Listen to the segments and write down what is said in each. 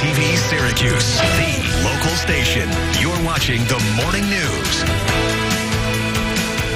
TV Syracuse, the local station. You're watching the Morning News.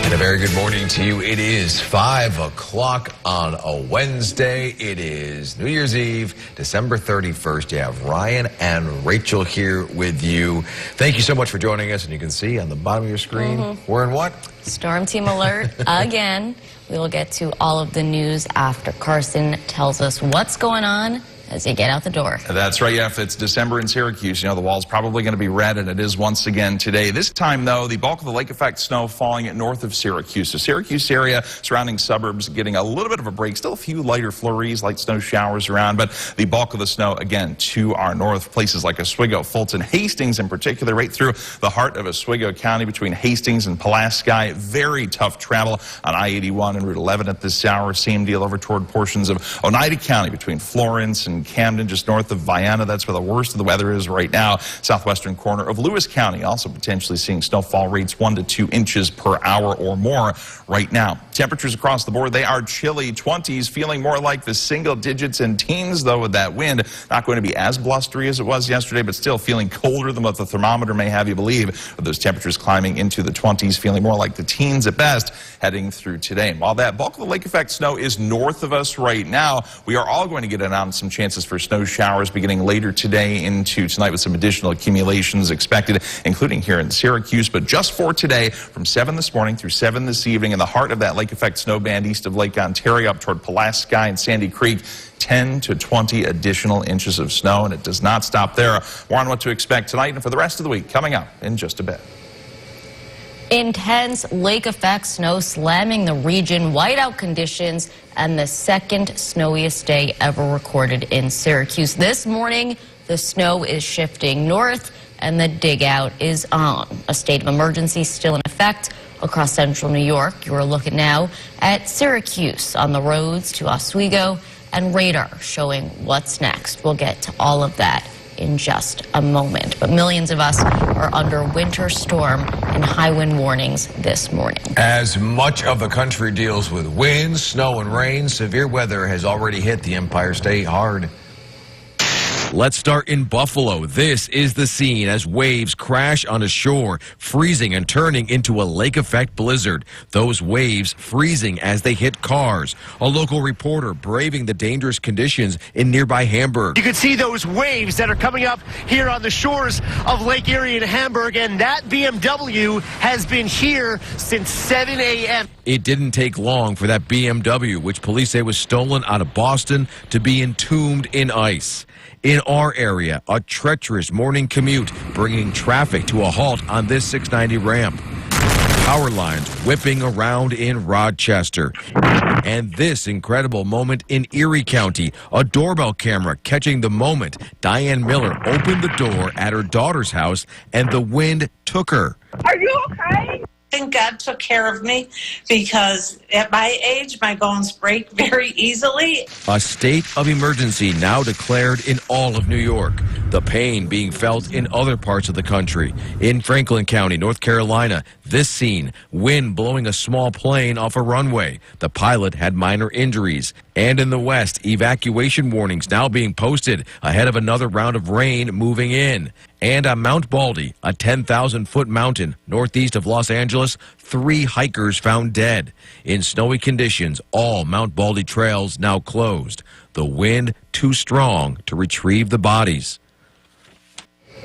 And a very good morning to you. It is 5 o'clock on a Wednesday. It is New Year's Eve, December 31st. You have Ryan and Rachel here with you. Thank you so much for joining us. And you can see on the bottom of your screen, we're in what? Storm team alert again. We will get to all of the news after Carson tells us what's going on as you get out the door. That's right. Yeah, if it's December in Syracuse, you know, the wall's probably going to be red, and it is once again today. This time, though, the bulk of the lake effect snow falling north of Syracuse. The Syracuse area, surrounding suburbs, getting a little bit of a break. Still a few lighter flurries, light snow showers around, but the bulk of the snow, again, to our north. Places like Oswego, Fulton, Hastings in particular, right through the heart of Oswego County between Hastings and Pulaski. Very tough travel on I-81 and Route 11 at this hour. Same deal over toward portions of Oneida County between Florence and Camden, just north of Vienna. That's where the worst of the weather is right now. Southwestern corner of Lewis County, also potentially seeing snowfall rates 1 to 2 inches per hour or more right now. Temperatures across the board, they are chilly. 20s, feeling more like the single digits and teens, though, with that wind. Not going to be as blustery as it was yesterday, but still feeling colder than what the thermometer may have you believe. With those temperatures climbing into the 20s, feeling more like the teens at best heading through today. And while that bulk of the lake effect snow is north of us right now, we are all going to get on some chances for snow showers beginning later today into tonight, with some additional accumulations expected, including here in Syracuse. But just for today, from 7 this morning through 7 this evening, in the heart of that lake effect snow band east of Lake Ontario up toward Pulaski and Sandy Creek, 10 to 20 additional inches of snow, and it does not stop there. More on what to expect tonight and for the rest of the week coming up in just a bit. Intense lake effect snow slamming the region, whiteout conditions, and the second snowiest day ever recorded in Syracuse. This morning, the snow is shifting north and the dig out is on. A state of emergency still in effect across central New York. You're looking now at Syracuse on the roads to Oswego, and radar showing what's next. We'll get to all of that in just a moment. But millions of us are under winter storm and high wind warnings this morning. As much of the country deals with wind, snow, and rain, severe weather has already hit the Empire State hard. Let's start in Buffalo. This is the scene as waves crash on a shore, freezing and turning into a lake effect blizzard. Those waves freezing as they hit cars. A local reporter braving the dangerous conditions in nearby Hamburg. You can see those waves that are coming up here on the shores of Lake Erie in Hamburg, and that BMW has been here since 7 a.m. It didn't take long for that BMW, which police say was stolen out of Boston, to be entombed in ice. In our area, a treacherous morning commute bringing traffic to a halt on this 690 ramp. Power lines whipping around in Rochester. And this incredible moment in Erie County, a doorbell camera catching the moment Diane Miller opened the door at her daughter's house and the wind took her. Are you okay? I think God took care of me because at my age, my bones break very easily. A state of emergency now declared in all of New York. The pain being felt in other parts of the country. In Franklin County, North Carolina, this scene, wind blowing a small plane off a runway. The pilot had minor injuries. And in the West, evacuation warnings now being posted ahead of another round of rain moving in. And on Mount Baldy, a 10,000-foot mountain northeast of Los Angeles, 3 hikers found dead. In snowy conditions, all Mount Baldy trails now closed. The wind too strong to retrieve the bodies.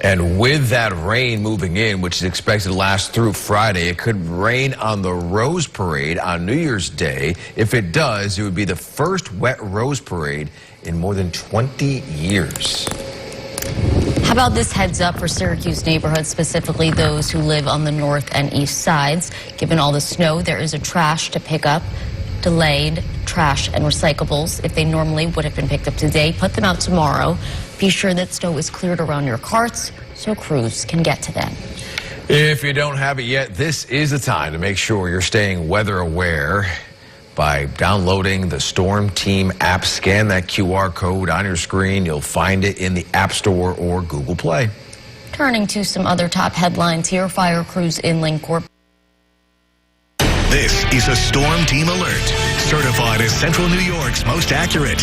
And with that rain moving in, which is expected to last through Friday, it could rain on the Rose Parade on New Year's Day. If it does, it would be the first wet Rose Parade in more than 20 years. How about this heads up for Syracuse neighborhoods, specifically those who live on the north and east sides? Given all the snow, there is a trash to pick up. Delayed trash and recyclables, if they normally would have been picked up today, put them out tomorrow. Be sure that snow is cleared around your carts so crews can get to them. If you don't have it yet, this is the time to make sure you're staying weather aware by downloading the Storm Team app. Scan that QR code on your screen. You'll find it in the App Store or Google Play. Turning to some other top headlines here, fire crews in Lincorp. This is a Storm Team alert, certified as Central New York's most accurate.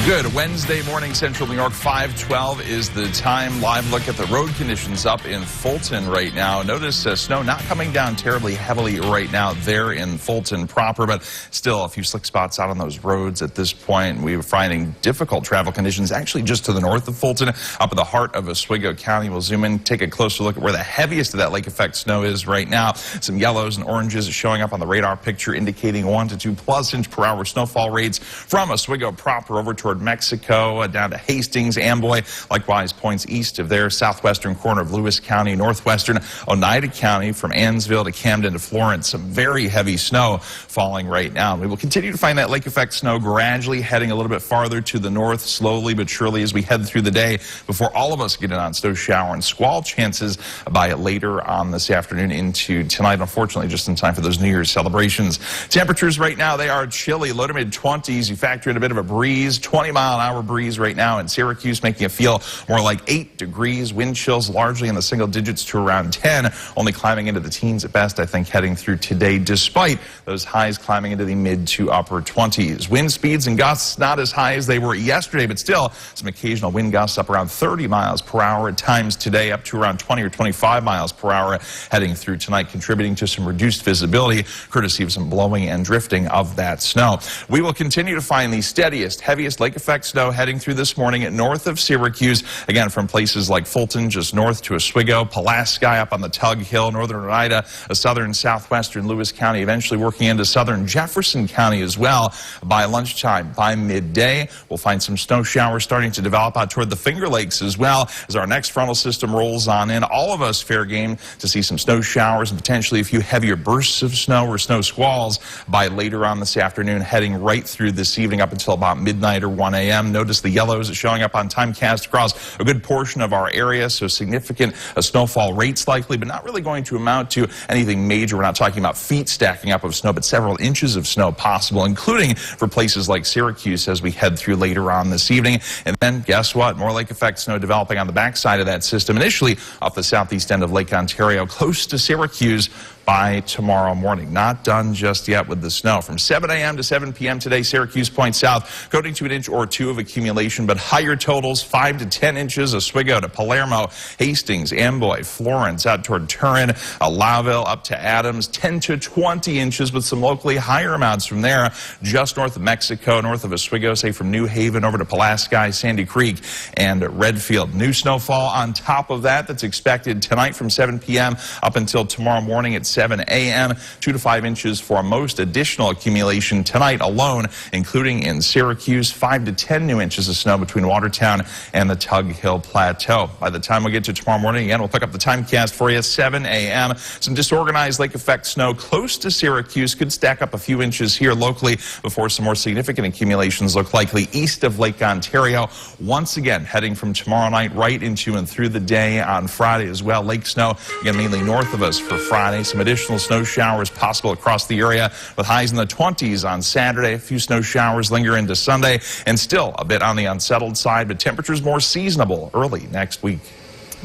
Good Wednesday morning, Central New York. 5:12 is the time. Live look at the road conditions up in Fulton right now. Notice snow not coming down terribly heavily right now there in Fulton proper, but still a few slick spots out on those roads at this point. We were finding difficult travel conditions actually just to the north of Fulton, up in the heart of Oswego County. We'll zoom in, take a closer look at where the heaviest of that lake effect snow is right now. Some yellows and oranges showing up on the radar picture indicating 1 to 2+ inch per hour snowfall rates from Oswego proper over toward Mexico, down to Hastings, Amboy, likewise points east of there, southwestern corner of Lewis County, northwestern Oneida County, from Ansville to Camden to Florence. Some very heavy snow falling right now. We will continue to find that lake effect snow gradually heading a little bit farther to the north, slowly but surely as we head through the day, before all of us get in on snow shower and squall chances by later on this afternoon into tonight, unfortunately just in time for those New Year's celebrations. Temperatures right now, they are chilly, low to mid-20s. You factor in a bit of a breeze, 20-mile-an-hour breeze right now in Syracuse, making it feel more like 8 degrees. Wind chills largely in the single digits to around 10, only climbing into the teens at best, I think, heading through today, despite those highs climbing into the mid to upper 20s. Wind speeds and gusts not as high as they were yesterday, but still some occasional wind gusts up around 30 miles per hour at times today, up to around 20 or 25 miles per hour heading through tonight, contributing to some reduced visibility, courtesy of some blowing and drifting of that snow. We will continue to find the steadiest, heaviest lake effect snow heading through this morning at north of Syracuse, again from places like Fulton just north to Oswego, Pulaski up on the Tug Hill, northern Oneida, southern southwestern Lewis County, eventually working into southern Jefferson County as well. By lunchtime, by midday, we'll find some snow showers starting to develop out toward the Finger Lakes as well as our next frontal system rolls on in. All of us fair game to see some snow showers and potentially a few heavier bursts of snow or snow squalls by later on this afternoon, heading right through this evening up until about midnight or 1 a.m. Notice the yellows showing up on timecast across a good portion of our area, so significant snowfall rates likely, but not really going to amount to anything major. We're not talking about feet stacking up of snow, but several inches of snow possible, including for places like Syracuse as we head through later on this evening. And then guess what? More lake effect snow developing on the backside of that system, initially off the southeast end of Lake Ontario, close to Syracuse by tomorrow morning. Not done just yet with the snow. From 7 a.m. to 7 p.m. today, Syracuse points south, going to an inch or two of accumulation, but higher totals, 5 to 10 inches. Oswego to Palermo, Hastings, Amboy, Florence, out toward Turin, Laville, up to Adams, 10 to 20 inches with some locally higher amounts from there. Just north of Mexico, north of Oswego, say from New Haven over to Pulaski, Sandy Creek, and Redfield. New snowfall on top of that that's expected tonight from 7 p.m. up until tomorrow morning at 7 a.m. 2 to 5 inches for most. Additional accumulation tonight alone, including in Syracuse, 5 to 10 new inches of snow between Watertown and the Tug Hill Plateau. By the time we get to tomorrow morning, again, we'll pick up the timecast for you, 7 a.m. Some disorganized lake effect snow close to Syracuse, could stack up a few inches here locally before some more significant accumulations look likely east of Lake Ontario. Once again, heading from tomorrow night right into and through the day on Friday as well. Lake snow, again, mainly north of us for Friday. Some additional snow showers possible across the area with highs in the 20s on Saturday. A few snow showers linger into Sunday, and still a bit on the unsettled side, but temperatures more seasonable early next week.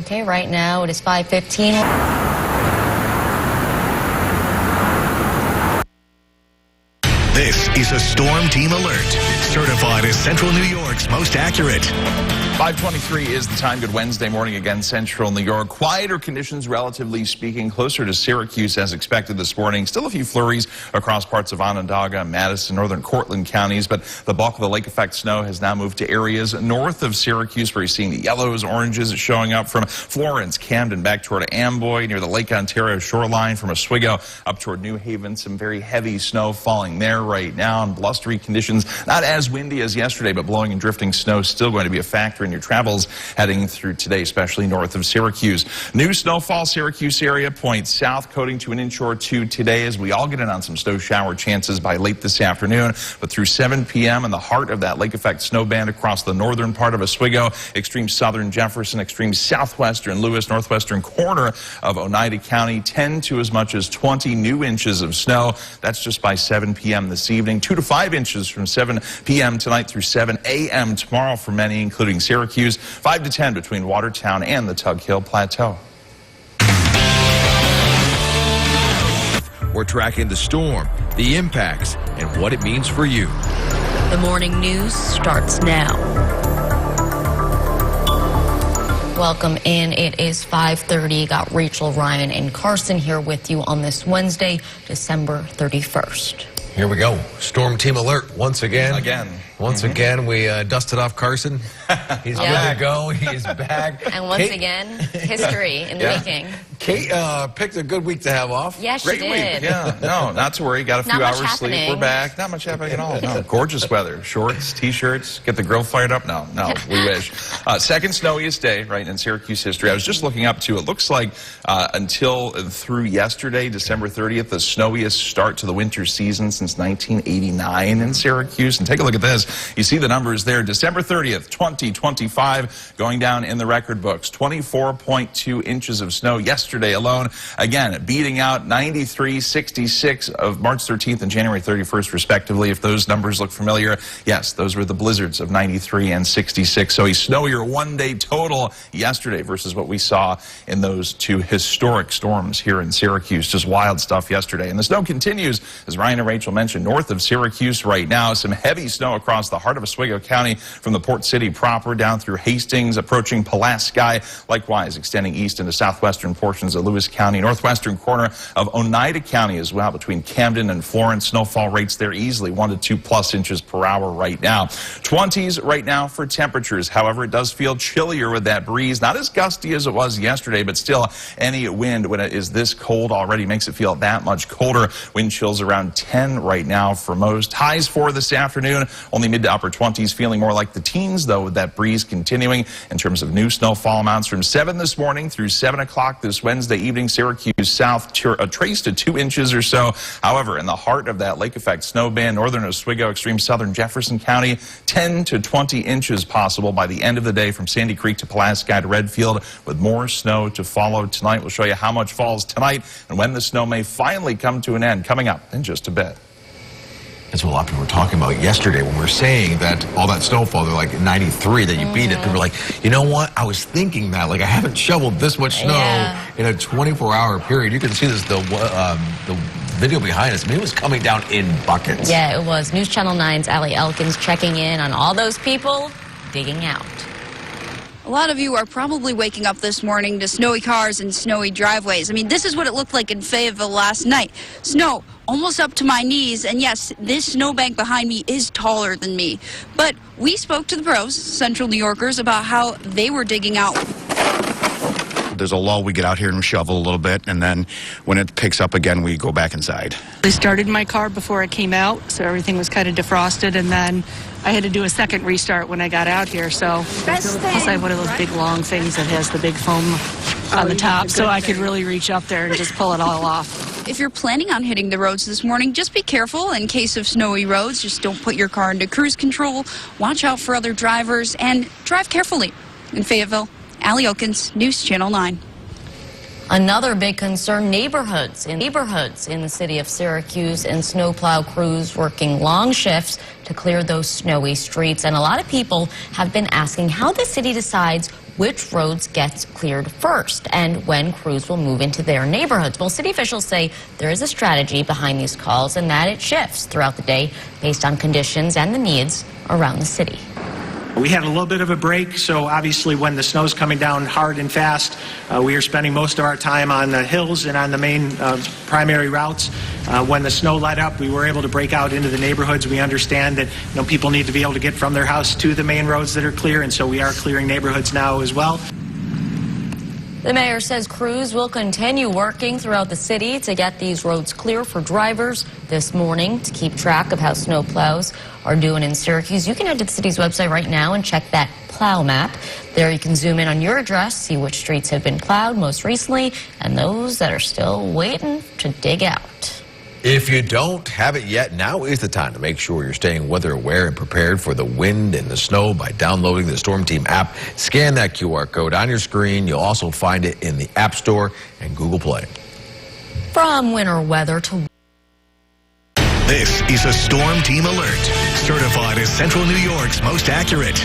Okay, right now it is 5:15. This is a Storm Team Alert, certified as Central New York's most accurate. 5:23 is the time. Good Wednesday morning again, Central New York. Quieter conditions, relatively speaking, closer to Syracuse as expected this morning. Still a few flurries across parts of Onondaga, Madison, northern Cortland counties, but the bulk of the lake effect snow has now moved to areas north of Syracuse, where you're seeing the yellows, oranges showing up from Florence, Camden, back toward Amboy, near the Lake Ontario shoreline, from Oswego up toward New Haven. Some very heavy snow falling there right now, and blustery conditions, not as windy as yesterday, but blowing and drifting snow still going to be a factor in your travels heading through today, especially north of Syracuse. New snowfall, Syracuse area points south, coating to an inch or two today as we all get in on some snow shower chances by late this afternoon. But through 7 p.m. in the heart of that lake effect snow band across the northern part of Oswego, extreme southern Jefferson, extreme southwestern Lewis, northwestern corner of Oneida County, 10 to as much as 20 new inches of snow. That's just by 7 p.m. this evening. 2 to 5 inches from 7 p.m. tonight through 7 a.m. tomorrow for many, including Syracuse. 5 to 10 between Watertown and the Tug Hill Plateau. We're tracking the storm, the impacts, and what it means for you. The morning news starts now. Welcome in. It is 5:30. Got Rachel, Ryan, and Carson here with you on this Wednesday, December 31st. Here we go. Storm team alert once again. Once again, we dusted off Carson. He's good to go. He's back. And once again, history in the making. Kate picked a good week to have off. Yes, she Great did. week. Yeah, no, not to worry. Got a few Not much hours sleep. happening. We're back. Not much happening at all. No, gorgeous weather. Shorts, T-shirts. Get the grill fired up. No, we wish. Second snowiest day, right, in Syracuse history. I was just looking up to. It looks like until through yesterday, December 30th, the snowiest start to the winter season since 1989 in Syracuse. And take a look at this. You see the numbers there. December 30th, 2025, going down in the record books. 24.2 inches of snow yesterday alone. Again, beating out 93, 66 of March 13th and January 31st, respectively. If those numbers look familiar, yes, those were the blizzards of 93 and 66. So a snowier one-day total yesterday versus what we saw in those two historic storms here in Syracuse. Just wild stuff yesterday. And the snow continues, as Ryan and Rachel mentioned, north of Syracuse right now. Some heavy snow across the heart of Oswego County from the port city proper down through Hastings, approaching Pulaski, likewise extending east into southwestern portions of Lewis County, northwestern corner of Oneida County as well, between Camden and Florence. Snowfall rates there easily 1 to 2 plus inches per hour right now. 20s right now for temperatures. However, it does feel chillier with that breeze. Not as gusty as it was yesterday, but still any wind when it is this cold already makes it feel that much colder. Wind chills around 10 right now for most. Highs for this afternoon, only mid to upper 20s, feeling more like the teens though with that breeze continuing. In terms of new snowfall amounts, from 7 this morning through 7 o'clock this Wednesday evening, Syracuse south traced to 2 inches or so. However, in the heart of that lake effect snow band, northern Oswego, extreme southern Jefferson County, 10 to 20 inches possible by the end of the day from Sandy Creek to Pulaski to Redfield, with more snow to follow tonight. We'll show you how much falls tonight and when the snow may finally come to an end, coming up in just a bit. That's what a lot of people were talking about yesterday when we were saying that all that snowfall, they're like 93, that you beat it. People were like, you know what? I was thinking that. Like, I haven't shoveled this much snow in a 24-hour period. You can see this, the video behind us. I mean, it was coming down in buckets. Yeah, it was. News Channel 9's Allie Elkins checking in on all those people digging out. A lot of you are probably waking up this morning to snowy cars and snowy driveways. I mean, this is what it looked like in Fayetteville last night. Snow almost up to my knees, and yes, this snowbank behind me is taller than me. But we spoke to the pros, Central New Yorkers, about how they were digging out. There's a lull, we get out here and shovel a little bit, and then when it picks up again, we go back inside. I started my car before I came out, so everything was kind of defrosted, and then I had to do a second restart when I got out here. So plus I have one of those big long things that has the big foam on the top, so I could really reach up there and just pull it all off. If you're planning on hitting the roads this morning, just be careful in case of snowy roads. Just don't put your car into cruise control. Watch out for other drivers and drive carefully. In Fayetteville, Allie Elkins, News Channel 9. Another big concern, neighborhoods in the city of Syracuse, and snowplow crews working long shifts to clear those snowy streets. And a lot of people have been asking how the city decides which roads gets cleared first and when crews will move into their neighborhoods. Well, city officials say there is a strategy behind these calls and that it shifts throughout the day based on conditions and the needs around the city. We had a little bit of a break, so obviously when the snow's coming down hard and fast, we are spending most of our time on the hills and on the main primary routes. When the snow let up, we were able to break out into the neighborhoods. We understand that people need to be able to get from their house to the main roads that are clear, and so we are clearing neighborhoods now as well. The mayor says crews will continue working throughout the city to get these roads clear for drivers this morning. To keep track of how snowplows are doing in Syracuse, you can head to the city's website right now and check that plow map. There you can zoom in on your address, see which streets have been plowed most recently, and those that are still waiting to dig out. If you don't have it yet, now is the time to make sure you're staying weather aware and prepared for the wind and the snow by downloading the Storm Team app. Scan that QR code on your screen. You'll also find it in the App Store and Google Play. From winter weather to... This is a Storm Team Alert, certified as Central New York's most accurate.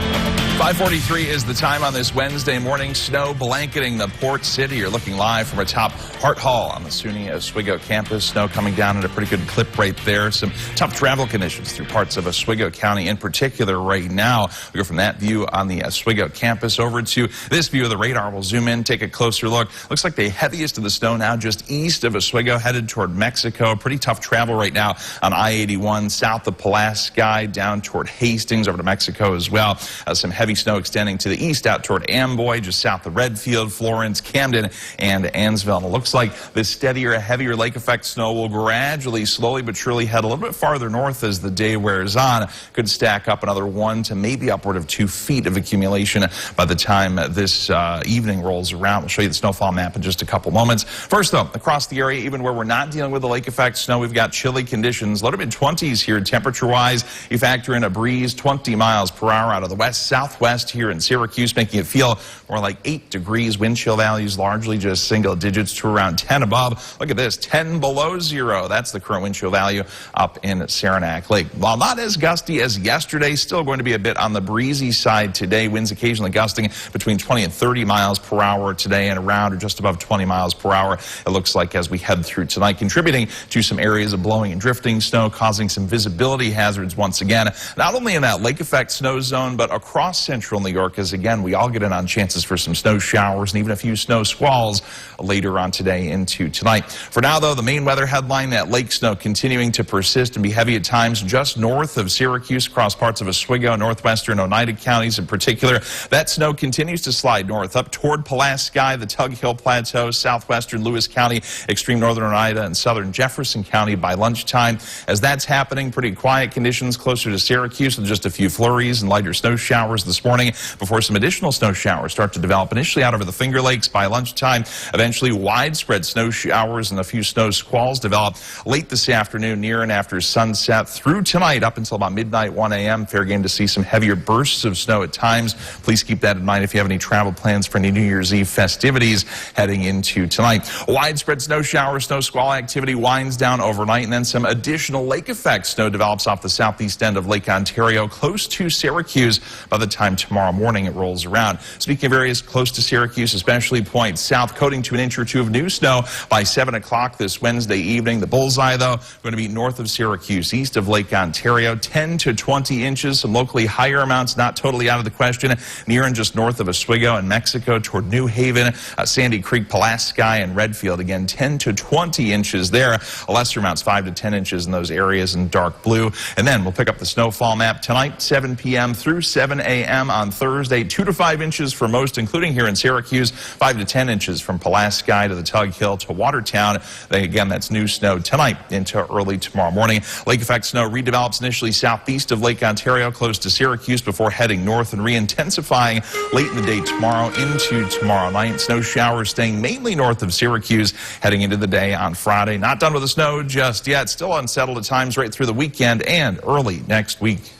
5:43 is the time on this Wednesday morning. Snow blanketing the port city. You're looking live from atop Hart Hall on the SUNY Oswego campus. Snow coming down at a pretty good clip right there. Some tough travel conditions through parts of Oswego County in particular right now. We go from that view on the Oswego campus over to this view of the radar. We'll zoom in, take a closer look. Looks like the heaviest of the snow now just east of Oswego, headed toward Mexico. Pretty tough travel right now on I-81 south of Pulaski down toward Hastings over to Mexico as well. Some heavy snow extending to the east out toward Amboy, just south of Redfield, Florence, Camden, and Ansville. And it looks like this steadier, heavier lake effect snow will gradually, slowly but surely head a little bit farther north as the day wears on. Could stack up another 1 to maybe upward of 2 feet of accumulation by the time this evening rolls around. We'll show you the snowfall map in just a couple moments. First, though, across the area, even where we're not dealing with the lake effect snow, we've got chilly conditions. Low to mid-20s here temperature-wise. You factor in a breeze 20 miles per hour out of the west-southwest here in Syracuse, making it feel more like 8 degrees. Wind chill values largely just single digits to around 10 above. Look at this, 10 below zero. That's the current wind chill value up in Saranac Lake. While not as gusty as yesterday, still going to be a bit on the breezy side today. Winds occasionally gusting between 20 and 30 miles per hour today and around or just above 20 miles per hour. It looks like as we head through tonight, contributing to some areas of blowing and drifting snow, causing some visibility hazards once again, not only in that lake effect snow zone, but across central New York, as again, we all get in on chances for some snow showers and even a few snow squalls later on today into tonight. For now, though, the main weather headline, that lake snow continuing to persist and be heavy at times just north of Syracuse, across parts of Oswego, northwestern Oneida counties in particular. That snow continues to slide north up toward Pulaski, the Tug Hill Plateau, southwestern Lewis County, extreme northern Oneida, and southern Jefferson County by lunchtime. As that's happening, pretty quiet conditions closer to Syracuse with just a few flurries and lighter snow showers this morning before some additional snow showers start to develop initially out over the Finger Lakes by lunchtime. Eventually widespread snow showers and a few snow squalls develop late this afternoon, near and after sunset through tonight up until about midnight, 1 a.m. Fair game to see some heavier bursts of snow at times. Please keep that in mind if you have any travel plans for any New Year's Eve festivities heading into tonight. Widespread snow showers, snow squall activity winds down overnight, and then some additional lake effect snow develops off the southeast end of Lake Ontario close to Syracuse by the time tomorrow morning it rolls around. Speaking of areas close to Syracuse, especially points south, coating to an inch or two of new snow by 7 o'clock this Wednesday evening. The bullseye, though, going to be north of Syracuse, east of Lake Ontario, 10 to 20 inches. Some locally higher amounts not totally out of the question, near and just north of Oswego and Mexico toward New Haven, Sandy Creek, Pulaski, and Redfield. Again, 10 to 20 inches there. Lesser amounts, 5 to 10 inches in those areas in dark blue. And then we'll pick up the snowfall map tonight, 7 p.m. through 7 a.m. on Thursday. 2 to 5 inches for most, including here in Syracuse, 5 to 10 inches from Pulaski to the Tug Hill to Watertown. Then again, that's new snow tonight into early tomorrow morning. Lake effect snow redevelops initially southeast of Lake Ontario, close to Syracuse, before heading north and re-intensifying late in the day tomorrow into tomorrow night. Snow showers staying mainly north of Syracuse heading into the day on Friday. Not done with the snow just yet. Still unsettled at times right through the weekend and early next week.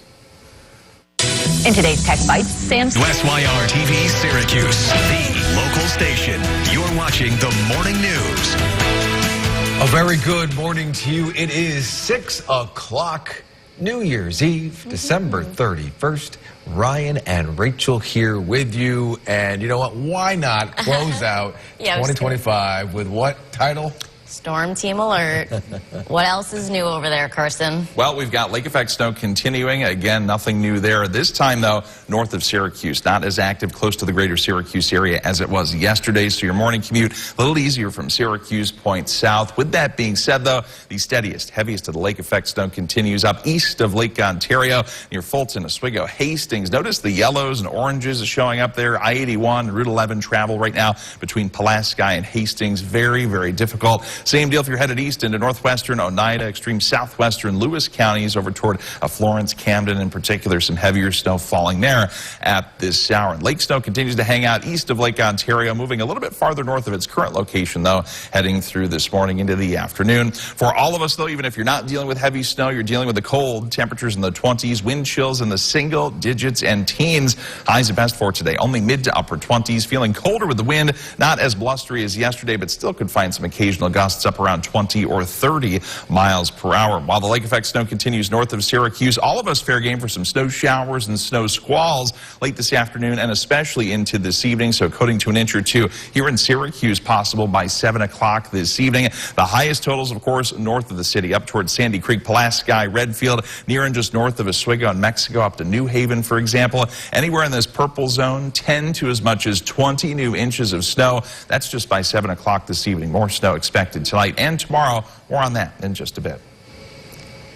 In today's Tech Bites, Sam... SYR TV Syracuse, the local station. You're watching the morning news. A very good morning to you. It is 6 o'clock, New Year's Eve, December 31st. Ryan and Rachel here with you. And you know what? Why not close out 2025 with what title? Storm Team Alert. What else is new over there, Carson? Well, we've got lake effect snow continuing. Again, nothing new there. This time, though, north of Syracuse. Not as active close to the greater Syracuse area as it was yesterday. So your morning commute a little easier from Syracuse point south. With that being said, though, the steadiest, heaviest of the lake effect snow continues up east of Lake Ontario near Fulton, Oswego, Hastings. Notice the yellows and oranges showing up there. I-81, Route 11 travel right now between Pulaski and Hastings. Very, very difficult. Same deal if you're headed east into northwestern Oneida, extreme southwestern Lewis counties over toward Florence, Camden in particular. Some heavier snow falling there at this hour. And lake snow continues to hang out east of Lake Ontario, moving a little bit farther north of its current location, though, heading through this morning into the afternoon. For all of us, though, even if you're not dealing with heavy snow, you're dealing with the cold. Temperatures in the 20s, wind chills in the single digits and teens. Highs at best for today, only mid to upper 20s. Feeling colder with the wind, not as blustery as yesterday, but still could find some occasional gusts gusts up around 20 or 30 miles per hour. While the lake effect snow continues north of Syracuse, all of us fair game for some snow showers and snow squalls late this afternoon and especially into this evening. So coating to an inch or two here in Syracuse possible by 7 o'clock this evening. The highest totals, of course, north of the city, up towards Sandy Creek, Pulaski, Redfield, near and just north of Oswego and Mexico, up to New Haven, for example. Anywhere in this purple zone, 10 to as much as 20 new inches of snow. That's just by 7 o'clock this evening. More snow expected tonight and tomorrow. More on that in just a bit.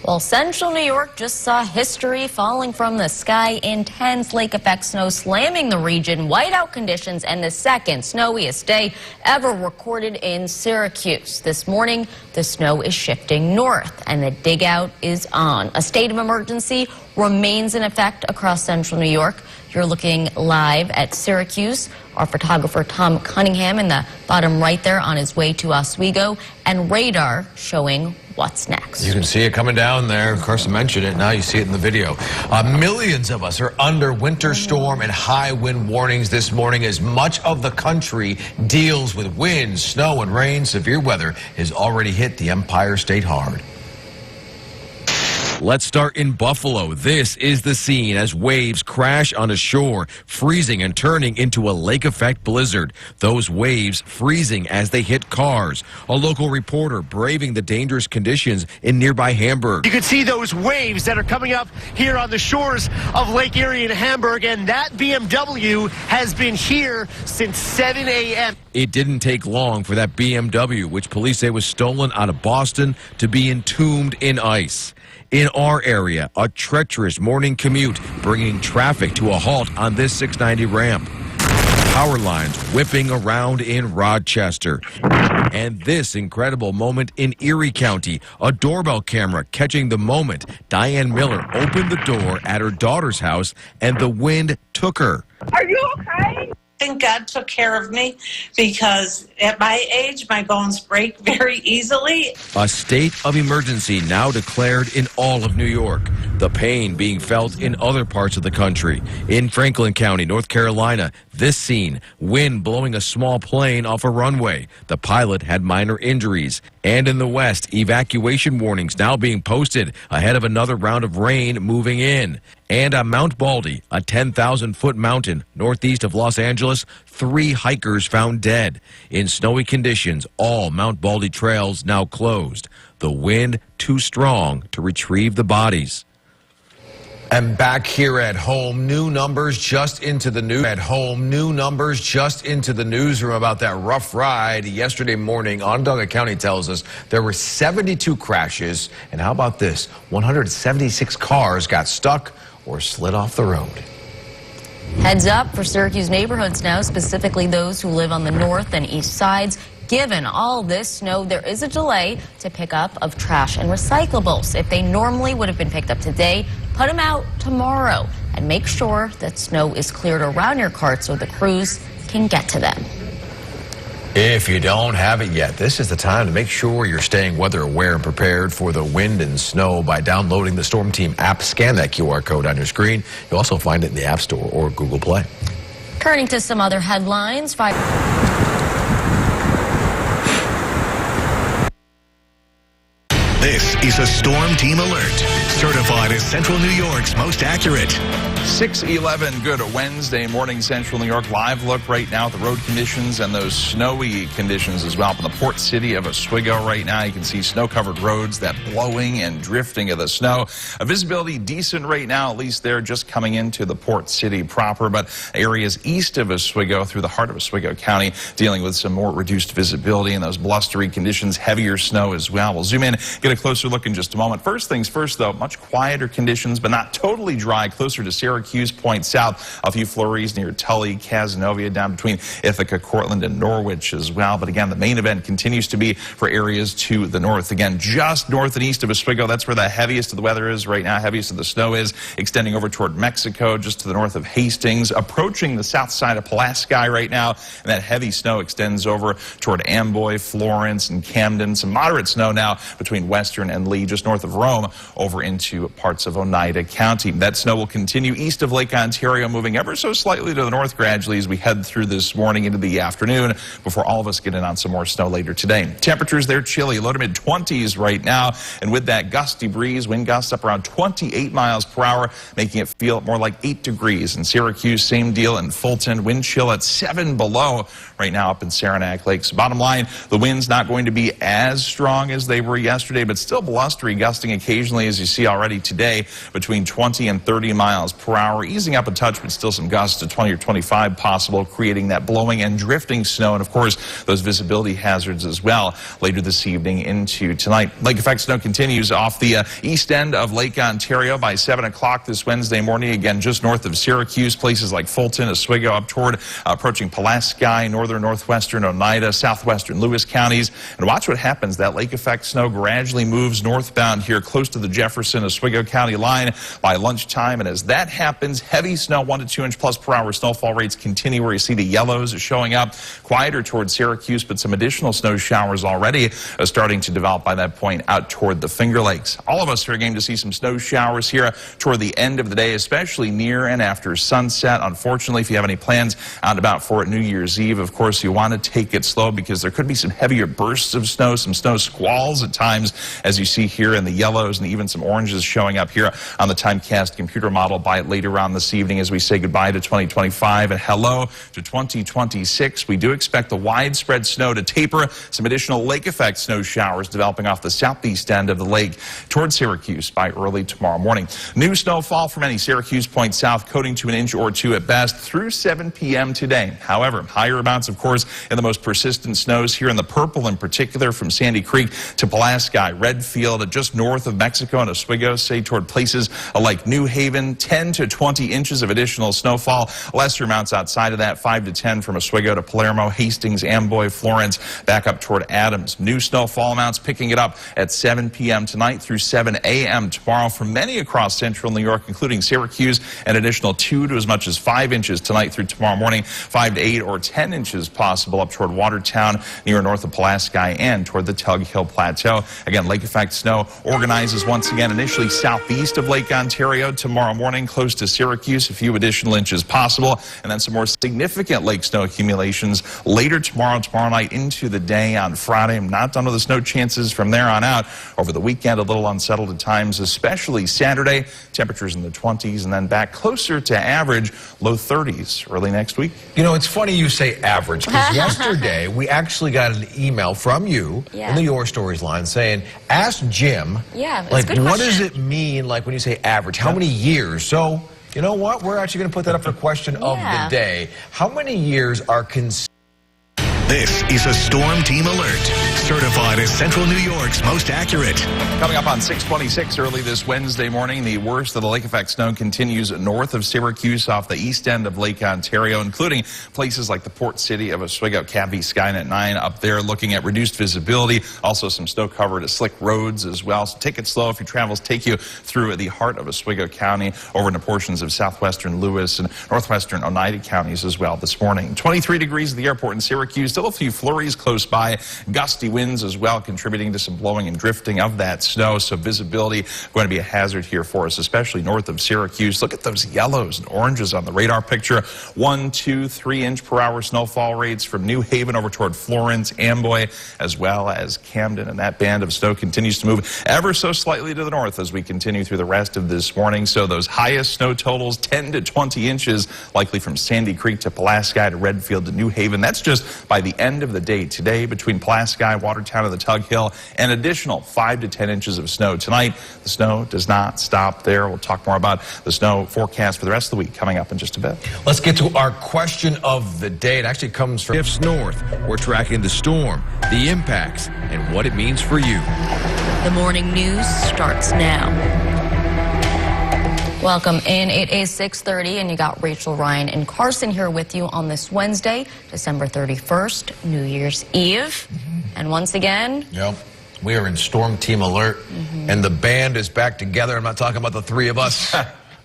Well, central New York just saw history falling from the sky. Intense lake effect snow slamming the region. Whiteout conditions and the second snowiest day ever recorded in Syracuse. This morning, the snow is shifting north and the dig out is on. A state of emergency remains in effect across central New York. You're looking live at Syracuse. Our photographer Tom Cunningham in the bottom right there on his way to Oswego, and radar showing what's next. You can see it coming down there. Carson mentioned it. Now you see it in the video. Millions of us are under winter storm and high wind warnings this morning as much of the country deals with wind, snow, and rain. Severe weather has already hit the Empire State hard. Let's start in Buffalo. This is the scene as waves crash on a shore, freezing and turning into a lake effect blizzard. Those waves freezing as they hit cars. A local reporter braving the dangerous conditions in nearby Hamburg. You can see those waves that are coming up here on the shores of Lake Erie in Hamburg, and that BMW has been here since 7 a.m. It didn't take long for that BMW, which police say was stolen out of Boston, to be entombed in ice. In our area, a treacherous morning commute bringing traffic to a halt on this 690 ramp. Power lines whipping around in Rochester. And this incredible moment in Erie County, a doorbell camera catching the moment Diane Miller opened the door at her daughter's house and the wind took her. Are you okay? I think God took care of me because at my age, my bones break very easily. A state of emergency now declared in all of New York. The pain being felt in other parts of the country. In Franklin County, North Carolina, this scene, wind blowing a small plane off a runway. The pilot had minor injuries. And in the West, evacuation warnings now being posted ahead of another round of rain moving in. And on Mount Baldy, a 10,000-foot mountain northeast of Los Angeles, 3 hikers found dead. In snowy conditions, all Mount Baldy trails now closed. The wind too strong to retrieve the bodies. And back here at home, new numbers just into the news. At home, new numbers just into the newsroom about that rough ride yesterday morning. Onondaga County tells us there were 72 crashes. And how about this? 176 cars got stuck or slid off the road. Heads up for Syracuse neighborhoods now, specifically those who live on the north and east sides. Given all this snow, there is a delay to pickup of trash and recyclables. If they normally would have been picked up today, put them out tomorrow and make sure that snow is cleared around your cart so the crews can get to them. If you don't have it yet, this is the time to make sure you're staying weather aware and prepared for the wind and snow by downloading the Storm Team app. Scan that QR code on your screen. You'll also find it in the App Store or Google Play. Turning to some other headlines. This is a Storm Team Alert, certified as Central New York's most accurate. 6:11, good Wednesday morning, Central New York. Live look right now at the road conditions and those snowy conditions as well. Up in the port city of Oswego right now, you can see snow-covered roads, that blowing and drifting of the snow. Visibility decent right now, at least there, just coming into the port city proper. But areas east of Oswego, through the heart of Oswego County, dealing with some more reduced visibility and those blustery conditions, heavier snow as well. We'll zoom in, get a closer look in just a moment. First things first, though, much quieter conditions, but not totally dry, closer to Syracuse Point south. A few flurries near Tully, Cazenovia, down between Ithaca, Cortland, and Norwich as well. But again, the main event continues to be for areas to the north. Again, just north and east of Oswego, that's where the heaviest of the weather is right now. Heaviest of the snow is extending over toward Mexico, just to the north of Hastings, approaching the south side of Pulaski right now. And that heavy snow extends over toward Amboy, Florence, and Camden. Some moderate snow now between Western and Lee, just north of Rome, over into parts of Oneida County. That snow will continue east of Lake Ontario, moving ever so slightly to the north gradually as we head through this morning into the afternoon before all of us get in on some more snow later today. Temperatures, they're chilly, low to mid-20s right now, and with that gusty breeze, wind gusts up around 28 miles per hour, making it feel more like 8 degrees. In Syracuse, same deal. In Fulton, wind chill at 7 below right now up in Saranac Lakes. Bottom line, the wind's not going to be as strong as they were yesterday, but still blustery, gusting occasionally, as you see already today, between 20 and 30 miles per hour, easing up a touch, but still some gusts to 20 or 25 possible, creating that blowing and drifting snow, and of course, those visibility hazards as well later this evening into tonight. Lake effect snow continues off the east end of Lake Ontario by 7 o'clock this Wednesday morning, again, just north of Syracuse, places like Fulton, Oswego, up toward approaching Pulaski, northern, northwestern Oneida, southwestern Lewis counties. And watch what happens. That lake effect snow gradually moves northbound here close to the Jefferson, Oswego County line by lunchtime. And as that happens, heavy snow, 1 to 2 inch plus per hour snowfall rates continue where you see the yellows showing up. Quieter towards Syracuse, but some additional snow showers already starting to develop by that point out toward the Finger Lakes. All of us are going to see some snow showers here toward the end of the day, especially near and after sunset. Unfortunately, if you have any plans out and about for New Year's Eve, of course, you want to take it slow because there could be some heavier bursts of snow, some snow squalls at times, as you see here in the yellows and even some oranges showing up here on the Timecast computer model by later on this evening as we say goodbye to 2025 and hello to 2026. We do expect the widespread snow to taper, some additional lake effect snow showers developing off the southeast end of the lake toward Syracuse by early tomorrow morning. New snowfall from many Syracuse points south, coating to an inch or two at best through 7 p.m. today. However, higher amounts, of course, in the most persistent snows here in the purple in particular from Sandy Creek to Pulaski, Redfield, just north of Mexico and Oswego, say toward places like New Haven, 10 to 20 inches of additional snowfall. Lesser amounts outside of that, 5 to 10 from Oswego to Palermo, Hastings, Amboy, Florence, back up toward Adams. New snowfall amounts picking it up at 7 p.m. tonight through 7 a.m. tomorrow for many across central New York, including Syracuse, an additional 2 to as much as 5 inches tonight through tomorrow morning, 5 to 8 or 10 inches possible up toward Watertown, near north of Pulaski, and toward the Tug Hill Plateau. Again, lake effect snow organizes once again initially southeast of Lake Ontario tomorrow morning, close to Syracuse, a few additional inches possible, and then some more significant lake snow accumulations later tomorrow night into the day on Friday. I'm not done with the snow chances from there on out. Over the weekend, a little unsettled at times, especially Saturday. Temperatures in the 20s and then back closer to average, low 30s early next week. You know, it's funny you say average, because yesterday we actually got an email from you in the Your Stories line saying, ask Jim, like, what does it mean, like, when you say average? How many years? So, you know what? We're actually going to put that up for question of the day. How many years are considered? This is a Storm Team Alert, certified as Central New York's most accurate. Coming up on 626 early this Wednesday morning, the worst of the lake effect snow continues north of Syracuse off the east end of Lake Ontario, including places like the port city of Oswego, Cavvy, Skynet 9 up there, looking at reduced visibility, also some snow-covered slick roads as well. So take it slow if your travels take you through the heart of Oswego County, over into portions of southwestern Lewis and northwestern Oneida counties as well this morning. 23 degrees at the airport in Syracuse. Still a few flurries close by, gusty winds as well, contributing to some blowing and drifting of that snow. So visibility going to be a hazard here for us, especially north of Syracuse. Look at those yellows and oranges on the radar picture. 1, 2, 3 inch per hour snowfall rates from New Haven over toward Florence, Amboy, as well as Camden. And that band of snow continues to move ever so slightly to the north as we continue through the rest of this morning. So those highest snow totals, 10 to 20 inches, likely from Sandy Creek to Pulaski to Redfield to New Haven. That's just by the end of the day today between Pulaski, Watertown, and the Tug Hill. An additional 5 to 10 inches of snow tonight. The snow does not stop there. We'll talk more about the snow forecast for the rest of the week coming up in just a bit. Let's get to our question of the day. It actually comes from shifts north. We're tracking the storm, the impacts, and what it means for you. The morning news starts now. Welcome in. It is 6:30, and you got Rachel, Ryan, and Carson here with you on this Wednesday, December 31st, New Year's Eve. And once again, we are in Storm Team Alert, and the band is back together. I'm not talking about the three of us.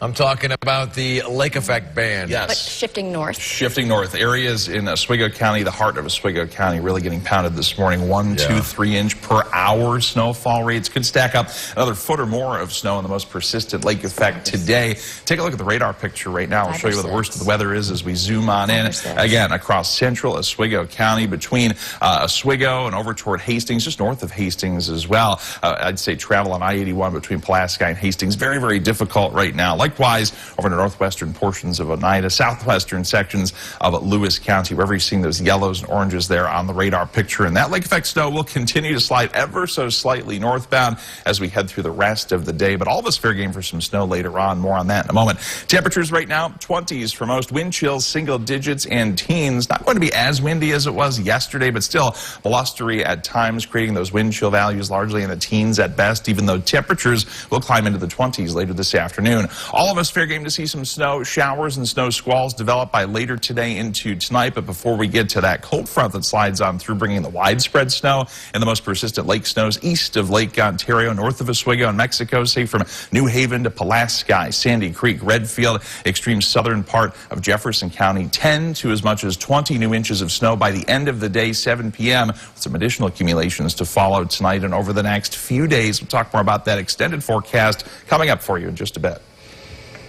I'm talking about the lake effect band. Yes. But shifting north. Shifting north. Areas in Oswego County, the heart of Oswego County, really getting pounded this morning. 1, 2, 3 inch per hour snowfall rates. Could stack up another foot or more of snow in the most persistent lake effect today. Take a look at the radar picture right now. I'll show you where the worst of the weather is as we zoom on in. Again, across central Oswego County, between Oswego and over toward Hastings, just north of Hastings as well. I'd say travel on I-81 between Pulaski and Hastings, very, very difficult right now. Likewise, over in the northwestern portions of Oneida, southwestern sections of Lewis County, wherever you're seeing those yellows and oranges there on the radar picture. And that lake effect snow will continue to slide ever so slightly northbound as we head through the rest of the day. But all of us fair game for some snow later on. More on that in a moment. Temperatures right now, 20s for most. Wind chills, single digits and teens. Not going to be as windy as it was yesterday, but still blustery at times, creating those wind chill values largely in the teens at best, even though temperatures will climb into the 20s later this afternoon. All of us fair game to see some snow showers and snow squalls develop by later today into tonight. But before we get to that cold front that slides on through, bringing the widespread snow and the most persistent lake snows east of Lake Ontario, north of Oswego and Mexico, say from New Haven to Pulaski, Sandy Creek, Redfield, extreme southern part of Jefferson County, 10 to as much as 20 new inches of snow by the end of the day, 7 p.m., with some additional accumulations to follow tonight and over the next few days. We'll talk more about that extended forecast coming up for you in just a bit.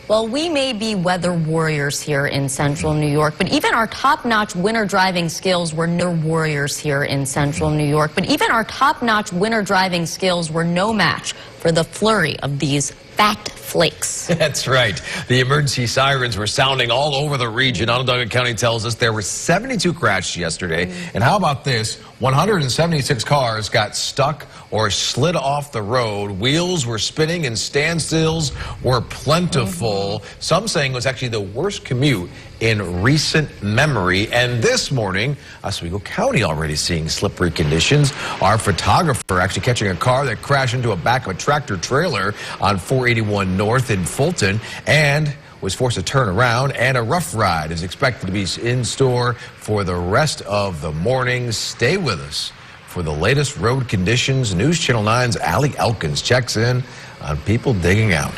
Well, we may be weather warriors here in central New York, but even our top-notch winter driving skills were no warriors here in central New York. But even our top-notch winter driving skills were no match for the flurry of these fat flakes. That's right. The emergency sirens were sounding all over the region. Onondaga County tells us there were 72 crashes yesterday. And how about this? 176 cars got stuck or slid off the road. Wheels were spinning and standstills were plentiful. Some saying it was actually the worst commute in recent memory. And this morning, Oswego County already seeing slippery conditions. Our photographer actually catching a car that crashed into a back of a tractor trailer on 481 North in Fulton and was forced to turn around, and a rough ride is expected to be in store for the rest of the morning. Stay with us for the latest road conditions. News Channel 9's Allie Elkins checks in on people digging out.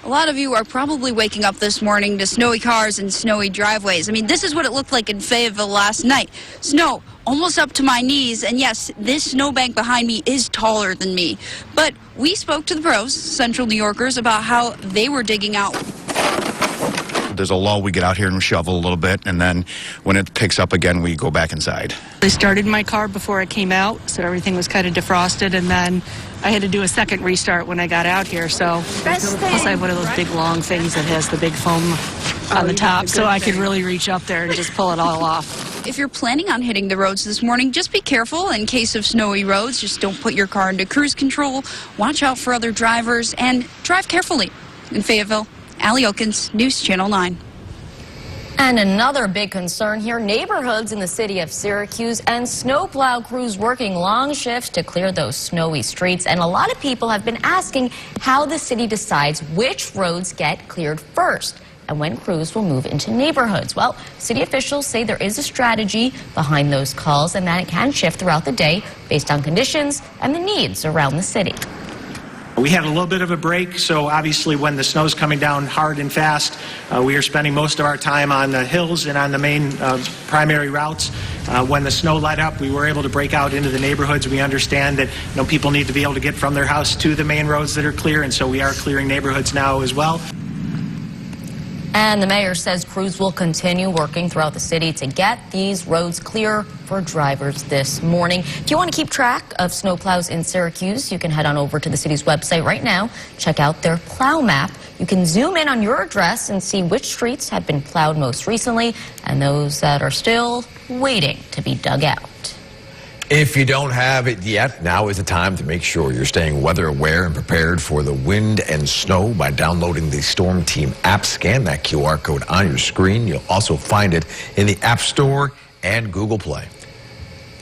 A lot of you are probably waking up this morning to snowy cars and snowy driveways. I mean, this is what it looked like in Fayetteville last night. Snow almost up to my knees, and yes, this snowbank behind me is taller than me. But we spoke to the pros, Central New Yorkers, about how they were digging out. There's a lull, we get out here and shovel a little bit, and then when it picks up again, we go back inside. I started my car before it came out, so everything was kind of defrosted, and then I had to do a second restart when I got out here. So plus I have one of those big long things that has the big foam on the top, so I could really reach up there and just pull it all off. If you're planning on hitting the roads this morning, just be careful in case of snowy roads. Just don't put your car into cruise control. Watch out for other drivers and drive carefully. In Fayetteville, Allie Elkins, News Channel 9. And another big concern here, neighborhoods in the city of Syracuse and snowplow crews working long shifts to clear those snowy streets. And a lot of people have been asking how the city decides which roads get cleared first and when crews will move into neighborhoods. Well, city officials say there is a strategy behind those calls and that it can shift throughout the day based on conditions and the needs around the city. We had a little bit of a break, so obviously when the snow's coming down hard and fast, we are spending most of our time on the hills and on the main primary routes. When the snow let up, we were able to break out into the neighborhoods. We understand that people need to be able to get from their house to the main roads that are clear, and so we are clearing neighborhoods now as well. And the mayor says crews will continue working throughout the city to get these roads clear for drivers this morning. If you want to keep track of snowplows in Syracuse, you can head on over to the city's website right now. Check out their plow map. You can zoom in on your address and see which streets have been plowed most recently and those that are still waiting to be dug out. If you don't have it yet, now is the time to make sure you're staying weather aware and prepared for the wind and snow by downloading the Storm Team app. Scan that QR code on your screen. You'll also find it in the App Store and Google Play.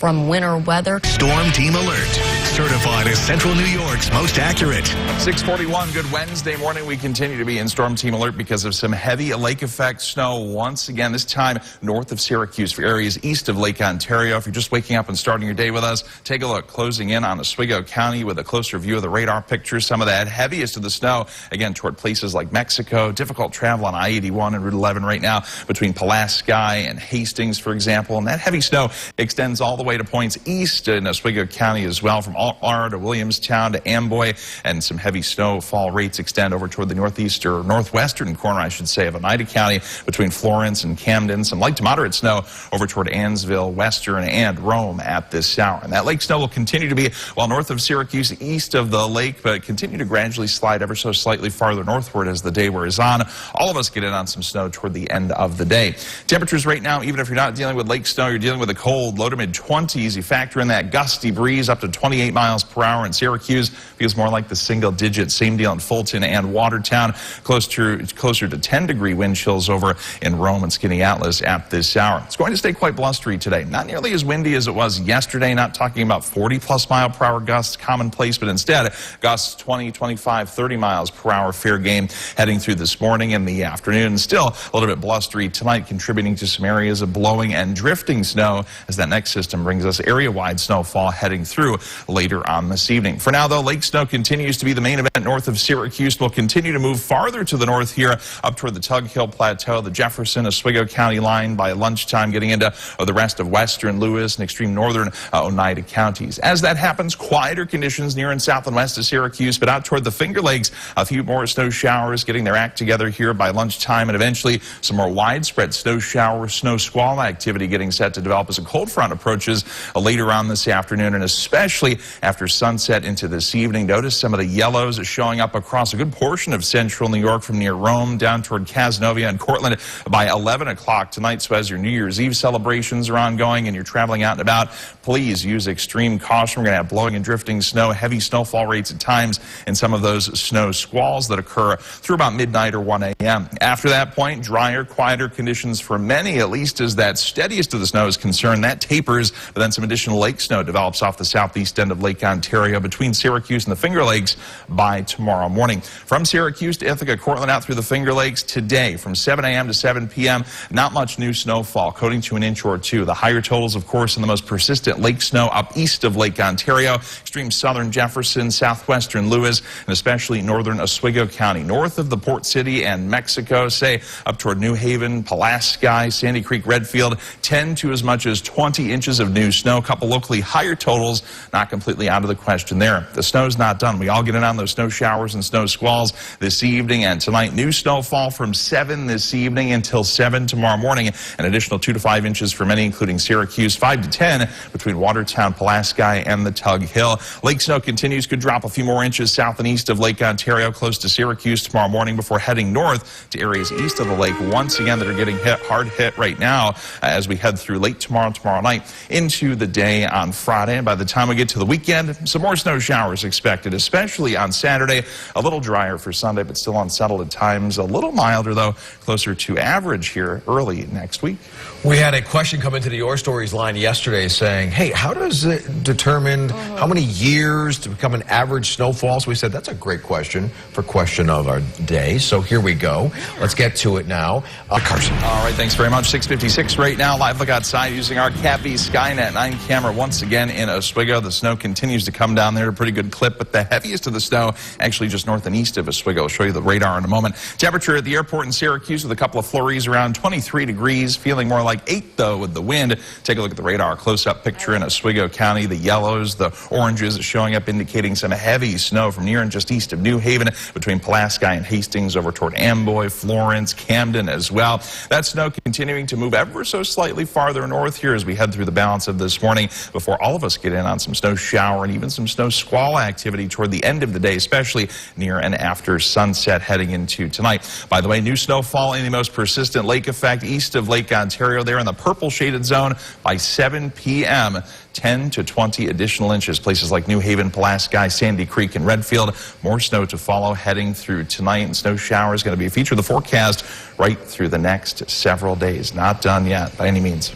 from winter weather. Storm Team Alert, certified as Central New York's most accurate. 6:41, good Wednesday morning. We continue to be in Storm Team Alert because of some heavy lake effect snow once again, this time north of Syracuse for areas east of Lake Ontario. If you're just waking up and starting your day with us, take a look closing in on Oswego County with a closer view of the radar pictures. Some of that heaviest of the snow, again, toward places like Mexico. Difficult travel on I-81 and Route 11 right now between Pulaski and Hastings, for example. And that heavy snow extends all the way to points east in Oswego County as well, from Altmar to Williamstown to Amboy. And some heavy snowfall rates extend over toward the northeast or northwestern corner, I should say, of Oneida County between Florence and Camden. Some light to moderate snow over toward Ansville, Western, and Rome at this hour. And that lake snow will continue to be well north of Syracuse, east of the lake, but continue to gradually slide ever so slightly farther northward as the day wears on. All of us get in on some snow toward the end of the day. Temperatures right now, even if you're not dealing with lake snow, you're dealing with a cold, low to mid-20s. You factor in that gusty breeze up to 28 miles per hour in Syracuse. Feels more like the single digits. Same deal in Fulton and Watertown. Closer to 10-degree wind chills over in Rome and Skaneateles at this hour. It's going to stay quite blustery today. Not nearly as windy as it was yesterday. Not talking about 40-plus mile per hour gusts commonplace, but instead gusts 20, 25, 30 miles per hour fair game heading through this morning and the afternoon. Still a little bit blustery tonight, contributing to some areas of blowing and drifting snow as that next system brings us area-wide snowfall heading through later on this evening. For now, though, lake snow continues to be the main event north of Syracuse. We'll continue to move farther to the north here up toward the Tug Hill Plateau, the Jefferson, Oswego County line by lunchtime, getting into the rest of western Lewis and extreme northern Oneida counties. As that happens, quieter conditions near and south and west of Syracuse, but out toward the Finger Lakes, a few more snow showers getting their act together here by lunchtime, and eventually some more widespread snow shower, snow squall activity getting set to develop as a cold front approaches later on this afternoon, and especially after sunset into this evening. Notice some of the yellows showing up across a good portion of central New York from near Rome down toward Cazenovia and Cortland by 11 o'clock tonight. So as your New Year's Eve celebrations are ongoing and you're traveling out and about, please use extreme caution. We're going to have blowing and drifting snow, heavy snowfall rates at times, and some of those snow squalls that occur through about midnight or 1 a.m. After that point, drier, quieter conditions for many, at least as that steadiest of the snow is concerned. That tapers, but then some additional lake snow develops off the southeast end of Lake Ontario between Syracuse and the Finger Lakes by tomorrow morning. From Syracuse to Ithaca, Cortland out through the Finger Lakes today from 7 a.m. to 7 p.m. Not much new snowfall, coating to an inch or two. The higher totals, of course, in the most persistent lake snow up east of Lake Ontario, extreme southern Jefferson, southwestern Lewis, and especially northern Oswego County. North of the Port City and Mexico, say up toward New Haven, Pulaski, Sandy Creek, Redfield, 10 to as much as 20 inches of new snow. A couple locally higher totals, not completely out of the question there. The snow's not done. We all get in on those snow showers and snow squalls this evening and tonight. New snowfall from 7 this evening until 7 tomorrow morning. An additional 2 to 5 inches for many, including Syracuse, 5 to 10 between Watertown, Pulaski, and the Tug Hill. Lake snow continues, could drop a few more inches south and east of Lake Ontario, close to Syracuse tomorrow morning before heading north to areas east of the lake once again that are getting hard hit right now as we head through late tomorrow night into the day on Friday. And by the time we get to the weekend, some more snow showers expected, especially on Saturday. A little drier for Sunday, but still unsettled at times. A little milder, though, closer to average here early next week. We had a question come into the Your Stories line yesterday saying, hey, how does it determine how many years to become an average snowfall? So we said, that's a great question for question of our day. So here we go. Let's get to it now. Carson. All right, thanks very much. 6:56 right now. Live look outside using our Cat V Skynet 9 camera once again in Oswego. The snow continues to come down there at a pretty good clip, but the heaviest of the snow actually just north and east of Oswego. I'll show you the radar in a moment. Temperature at the airport in Syracuse with a couple of flurries around 23 degrees, feeling more like 8 though with the wind. Take a look at the radar close-up picture in Oswego County. The yellows, the oranges showing up indicating some heavy snow from near and just east of New Haven between Pulaski and Hastings over toward Amboy, Florence, Camden as well. That snow continuing to move ever so slightly farther north here as we head through the balance of this morning before all of us get in on some snow shower and even some snow squall activity toward the end of the day, especially near and after sunset heading into tonight. By the way, new snowfall in the most persistent lake effect east of Lake Ontario there in the purple shaded zone by 7 p.m. 10 to 20 additional inches. Places like New Haven, Pulaski, Sandy Creek, and Redfield. More snow to follow heading through tonight. And snow showers going to be a feature of the forecast right through the next several days. Not done yet by any means.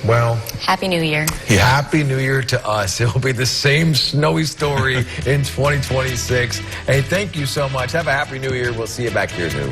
Well, Happy New Year. Happy New Year to us. It will be the same snowy story in 2026. Hey, thank you so much. Have a Happy New Year. We'll see you back here noon.